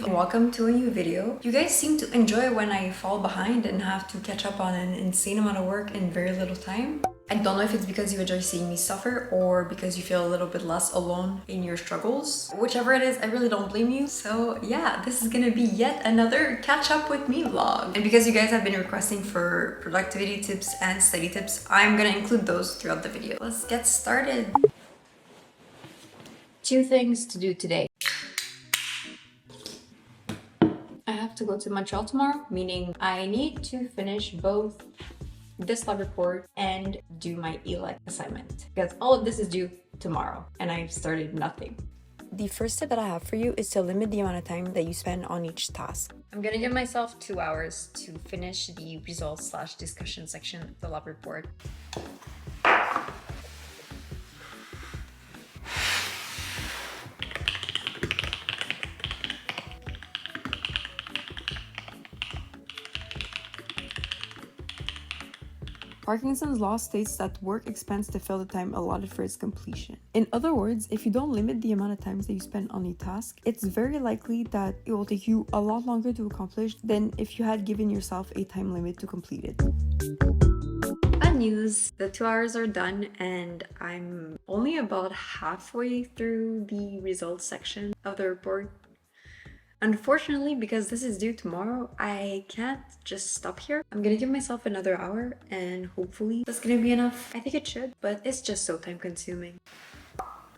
Welcome to a new video. You guys seem to enjoy when I fall behind and have to catch up on an insane amount of work in very little time. I don't know if it's because you enjoy seeing me suffer or because you feel a little bit less alone in your struggles. Whichever it is, I really don't blame you. So yeah, this is gonna be yet another catch up with me vlog. And because you guys have been requesting for productivity tips and study tips, I'm gonna include those throughout the video. Let's get started. 2 things to do today. I have to go to Montreal tomorrow, meaning I need to finish both this lab report and do my evelog assignment because all of this is due tomorrow and I've started nothing. The first tip that I have for you is to limit the amount of time that you spend on each task. I'm gonna give myself 2 hours to finish the results/discussion section of the lab report. Parkinson's law states that work expands to fill the time allotted for its completion. In other words, if you don't limit the amount of times that you spend on a task, it's very likely that it will take you a lot longer to accomplish than if you had given yourself a time limit to complete it. Bad news, the 2 hours are done and I'm only about halfway through the results section of the report. Unfortunately, because this is due tomorrow, I can't just stop here. I'm gonna give myself another hour and hopefully that's gonna be enough. I think it should, but it's just so time consuming.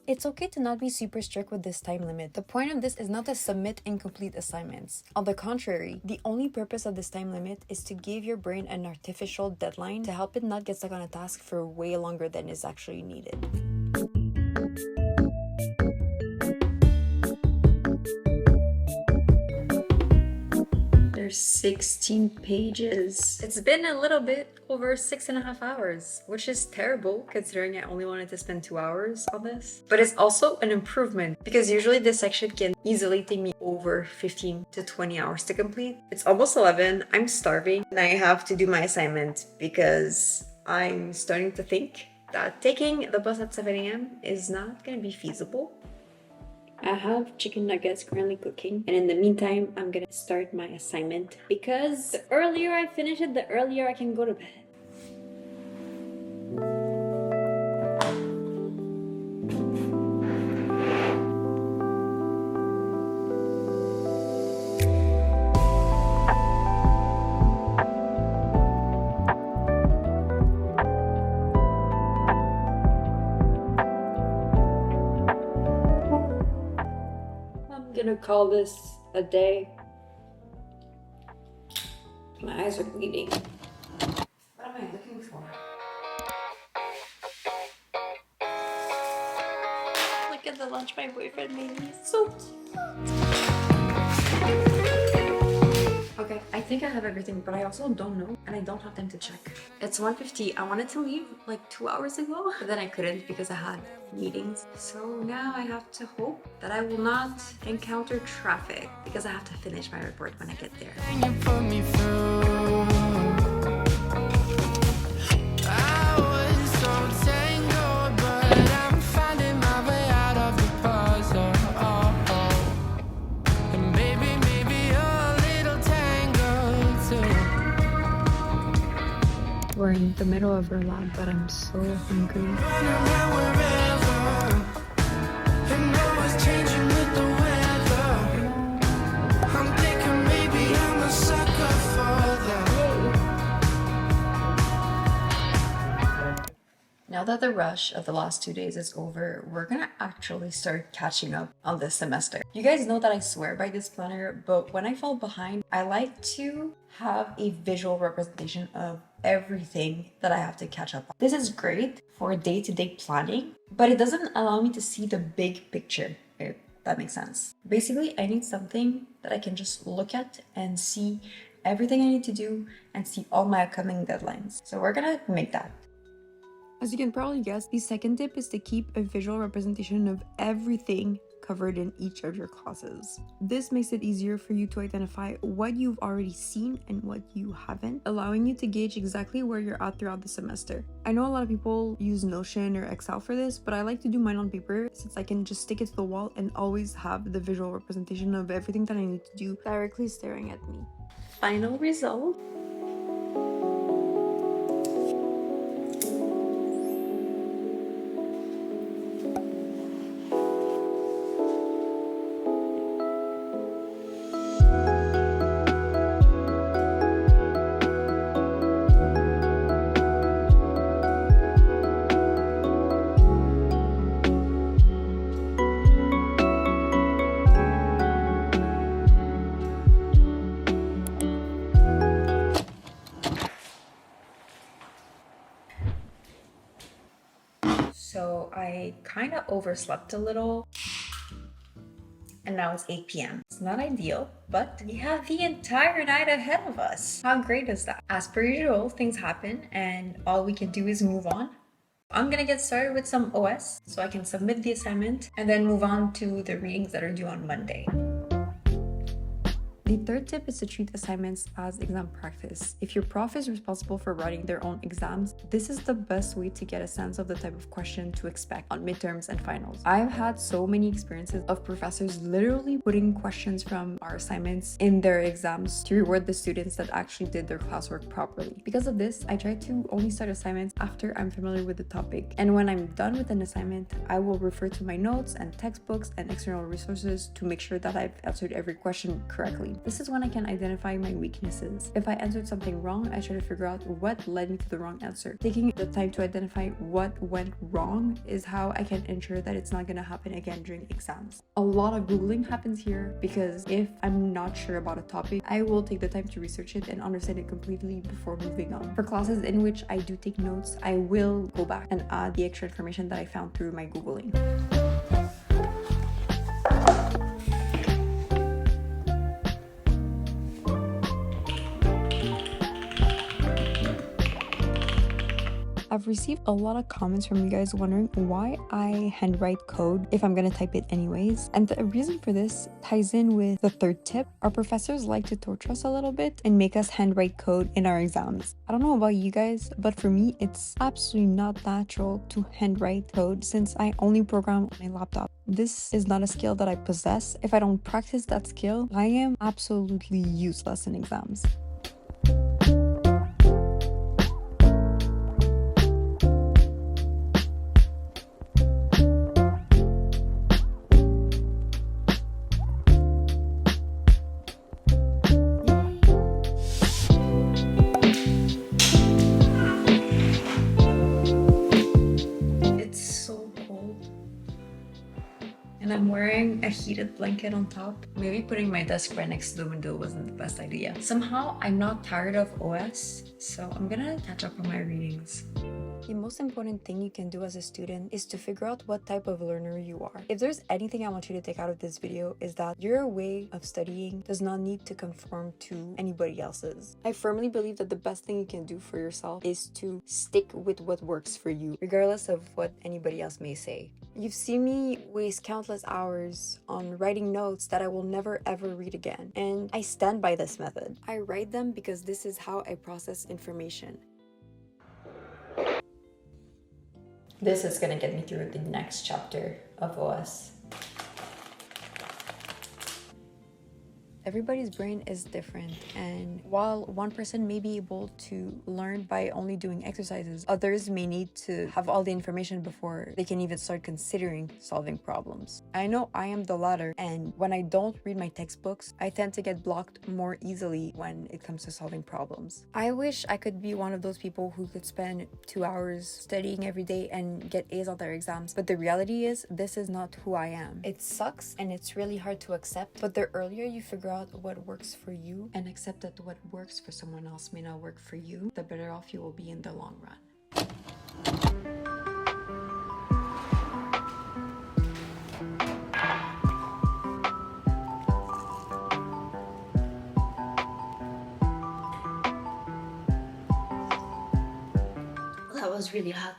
It's okay to not be super strict with this time limit. The point of this is not to submit incomplete assignments. On the contrary, the only purpose of this time limit is to give your brain an artificial deadline to help it not get stuck on a task for way longer than is actually needed. There's 16 pages. It's been a little bit over 6.5 hours, which is terrible considering I only wanted to spend 2 hours on this. But it's also an improvement because usually this section can easily take me over 15 to 20 hours to complete. It's almost 11, I'm starving, and I have to do my assignment because I'm starting to think that taking the bus at 7 a.m. is not gonna be feasible. I have chicken nuggets currently cooking, and in the meantime I'm gonna start my assignment because the earlier I finish it, the earlier I can go to bed. I'm gonna call this a day. My eyes are bleeding. What am I looking for? Look at the lunch my boyfriend made me. It's so cute. Okay, I think I have everything, but I also don't know and I don't have time to check. It's 1:50. I wanted to leave like 2 hours ago, but then I couldn't because I had meetings. So now I have to hope that I will not encounter traffic because I have to finish my report when I get there. We're in the middle of our lab, but I'm so hungry. Now that the rush of the last 2 days is over, we're gonna actually start catching up on this semester. You guys know that I swear by this planner, but when I fall behind, I like to have a visual representation of everything that I have to catch up on. This is great for day-to-day planning, but it doesn't allow me to see the big picture, if that makes sense. Basically, I need something that I can just look at and see everything I need to do and see all my upcoming deadlines. So we're gonna make that. As you can probably guess, the second tip is to keep a visual representation of everything covered in each of your classes. This makes it easier for you to identify what you've already seen and what you haven't, allowing you to gauge exactly where you're at throughout the semester. I know a lot of people use Notion or Excel for this, but I like to do mine on paper since I can just stick it to the wall and always have the visual representation of everything that I need to do directly staring at me. Final result. So I kind of overslept a little, and now it's 8 p.m. It's not ideal, but we have the entire night ahead of us. How great is that? As per usual, things happen and all we can do is move on. I'm gonna get started with some OS so I can submit the assignment and then move on to the readings that are due on Monday. The third tip is to treat assignments as exam practice. If your prof is responsible for writing their own exams, this is the best way to get a sense of the type of question to expect on midterms and finals. I've had so many experiences of professors literally putting questions from our assignments in their exams to reward the students that actually did their classwork properly. Because of this, I try to only start assignments after I'm familiar with the topic. And when I'm done with an assignment, I will refer to my notes and textbooks and external resources to make sure that I've answered every question correctly. This is when I can identify my weaknesses. If I answered something wrong, I try to figure out what led me to the wrong answer. Taking the time to identify what went wrong is how I can ensure that it's not going to happen again during exams. A lot of Googling happens here because if I'm not sure about a topic, I will take the time to research it and understand it completely before moving on. For classes in which I do take notes, I will go back and add the extra information that I found through my Googling. I've received a lot of comments from you guys wondering why I handwrite code if I'm gonna type it anyways. And the reason for this ties in with the third tip. Our professors like to torture us a little bit and make us handwrite code in our exams. I don't know about you guys, but for me, it's absolutely not natural to handwrite code since I only program on my laptop. This is not a skill that I possess. If I don't practice that skill, I am absolutely useless in exams. And I'm wearing a heated blanket on top. Maybe putting my desk right next to the window wasn't the best idea. Somehow, I'm not tired of OS, so I'm gonna catch up on my readings. The most important thing you can do as a student is to figure out what type of learner you are. If there's anything I want you to take out of this video is that your way of studying does not need to conform to anybody else's. I firmly believe that the best thing you can do for yourself is to stick with what works for you, regardless of what anybody else may say. You've seen me waste countless hours on writing notes that I will never ever read again, and I stand by this method. I write them because this is how I process information. This is gonna get me through the next chapter of OS. Everybody's brain is different, and while one person may be able to learn by only doing exercises, others may need to have all the information before they can even start considering solving problems. I know I am the latter, and when I don't read my textbooks, I tend to get blocked more easily when it comes to solving problems. I wish I could be one of those people who could spend 2 hours studying every day and get A's on their exams, but the reality is this is not who I am. It sucks and it's really hard to accept, but the earlier you figure out what works for you and accept that what works for someone else may not work for you, the better off you will be in the long run. That was really hot.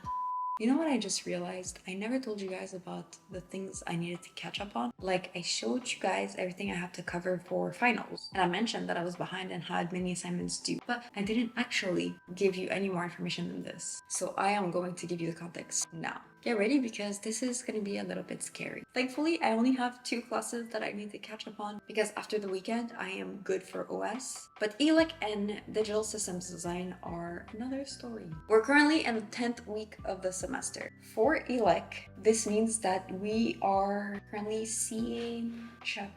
You know what I just realized? I never told you guys about the things I needed to catch up on. Like, I showed you guys everything I have to cover for finals. And I mentioned that I was behind and had many assignments due. But I didn't actually give you any more information than this. So I am going to give you the context now. Get ready because this is going to be a little bit scary. Thankfully, I only have 2 classes that I need to catch up on because after the weekend, I am good for OS. But ELEC and digital systems design are another story. We're currently in the 10th week of the semester. For ELEC, this means that we are currently seeing chapter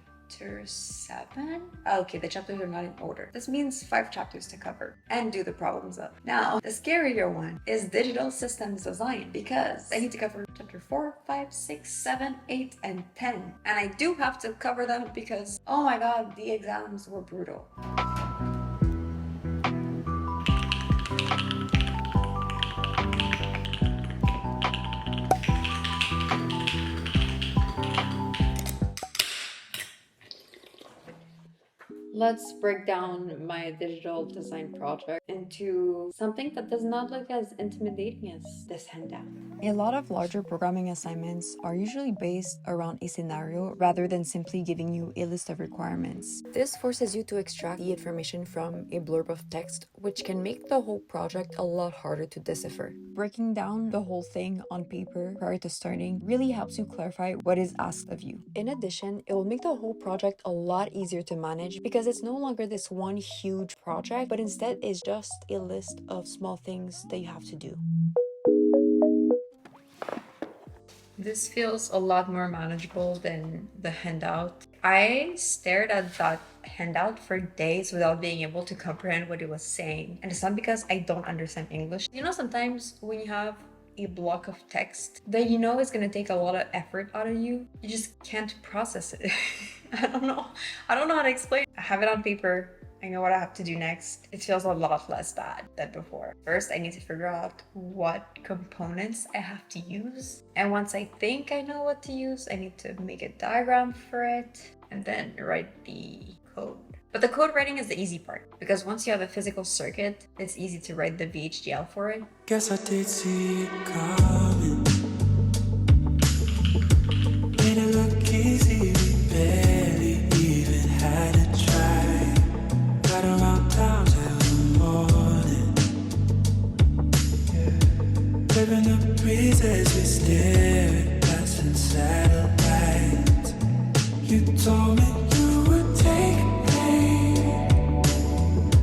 7. Okay, the chapters are not in order. This means 5 chapters to cover and do the problems up. Now, the scarier one is digital systems design because I need to cover chapter 4, 5, 6, 7, 8, and 10. And I do have to cover them because, oh my god, the exams were brutal. Let's break down my digital design project into something that does not look as intimidating as this handout. A lot of larger programming assignments are usually based around a scenario rather than simply giving you a list of requirements. This forces you to extract the information from a blurb of text, which can make the whole project a lot harder to decipher. Breaking down the whole thing on paper prior to starting really helps you clarify what is asked of you. In addition, it will make the whole project a lot easier to manage because it's no longer this one huge project, but instead is just a list of small things that you have to do. This feels a lot more manageable than the handout. I stared at that handout for days without being able to comprehend what it was saying. And it's not because I don't understand English. You know, sometimes when you have a block of text that you know is going to take a lot of effort out of you, you just can't process it. I don't know how to explain. I have it on paper. I know what I have to do next. It feels a lot less bad than before. First, I need to figure out what components I have to use. And once I think I know what to use, I need to make a diagram for it and then write the code. But the code writing is the easy part because once you have a physical circuit, it's easy to write the VHDL for it. Guess I did see it coming. Made it look easy, we barely even had to try. Right around town till the morning. Living the breeze as we stare at passing satellites. You told me